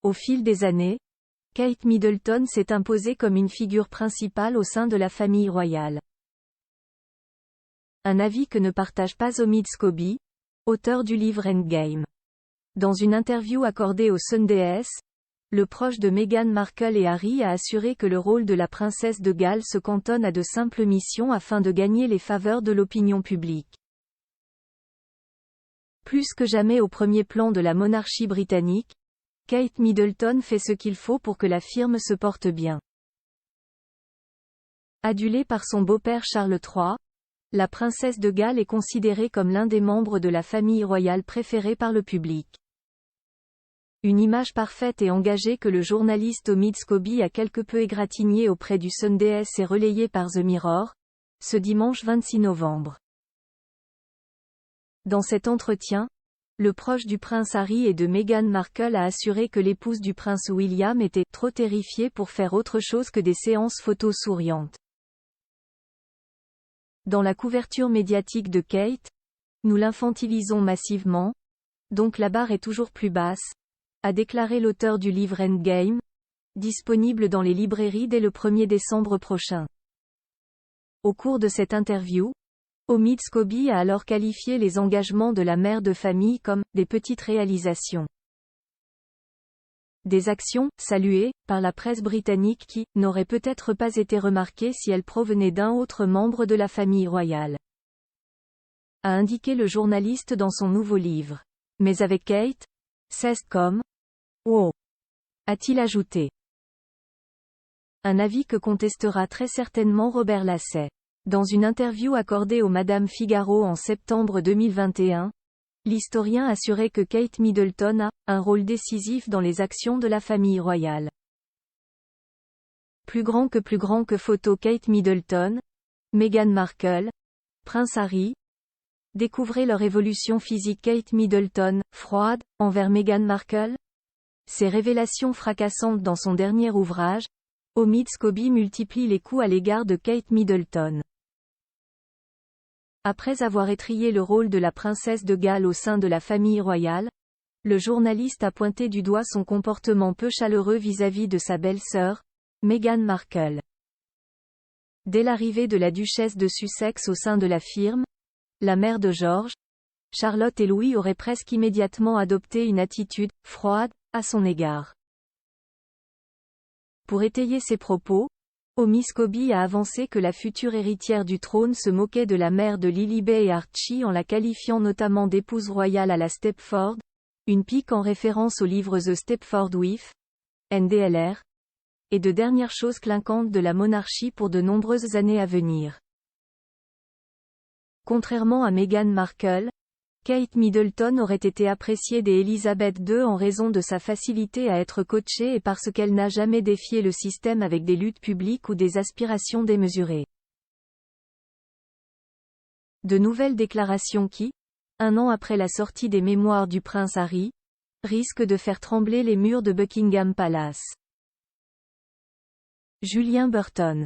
Au fil des années, Kate Middleton s'est imposée comme une figure principale au sein de la famille royale. Un avis que ne partage pas Omid Scobie, auteur du livre Endgame. Dans une interview accordée au Sunday, le proche de Meghan Markle et Harry a assuré que le rôle de la princesse de Galles se cantonne à de simples missions afin de gagner les faveurs de l'opinion publique. Plus que jamais au premier plan de la monarchie britannique, Kate Middleton fait ce qu'il faut pour que la firme se porte bien. Adulée par son beau-père Charles III, la princesse de Galles est considérée comme l'un des membres de la famille royale préférée par le public. Une image parfaite et engagée que le journaliste Omid Scobie a quelque peu égratignée auprès du Sunday et relayée par The Mirror, ce dimanche 26 novembre. Dans cet entretien, le proche du prince Harry et de Meghan Markle a assuré que l'épouse du prince William était « trop terrifiée pour faire autre chose que des séances photos souriantes ». Dans la couverture médiatique de Kate, nous l'infantilisons massivement, donc la barre est toujours plus basse, a déclaré l'auteur du livre Endgame, disponible dans les librairies dès le 1er décembre prochain. Au cours de cette interview, Omid Scobie a alors qualifié les engagements de la mère de famille comme « des petites réalisations ». Des actions, saluées, par la presse britannique qui, n'auraient peut-être pas été remarquées si elles provenaient d'un autre membre de la famille royale. A indiqué le journaliste dans son nouveau livre. Mais avec Kate, c'est comme « wow », a-t-il ajouté. Un avis que contestera très certainement Robert Lasset. Dans une interview accordée au Madame Figaro en septembre 2021, l'historien assurait que Kate Middleton a un rôle décisif dans les actions de la famille royale. Plus grand que photo Kate Middleton, Meghan Markle, Prince Harry. Découvrez leur évolution physique. Kate Middleton, froide, envers Meghan Markle. Ses révélations fracassantes dans son dernier ouvrage, Omid Scobie multiplie les coups à l'égard de Kate Middleton. Après avoir étrillé le rôle de la princesse de Galles au sein de la famille royale, le journaliste a pointé du doigt son comportement peu chaleureux vis-à-vis de sa belle-sœur, Meghan Markle. Dès l'arrivée de la duchesse de Sussex au sein de la firme, la mère de George, Charlotte et Louis auraient presque immédiatement adopté une attitude « froide » à son égard. Pour étayer ses propos, Omid Scobie a avancé que la future héritière du trône se moquait de la mère de Lilibet et Archie en la qualifiant notamment d'épouse royale à la Stepford, une pique en référence au livre The Stepford Wife, NDLR, et de dernières choses clinquantes de la monarchie pour de nombreuses années à venir. Contrairement à Meghan Markle, Kate Middleton aurait été appréciée des Elizabeth II en raison de sa facilité à être coachée et parce qu'elle n'a jamais défié le système avec des luttes publiques ou des aspirations démesurées. De nouvelles déclarations qui, un an après la sortie des mémoires du prince Harry, risquent de faire trembler les murs de Buckingham Palace. Julien Burton.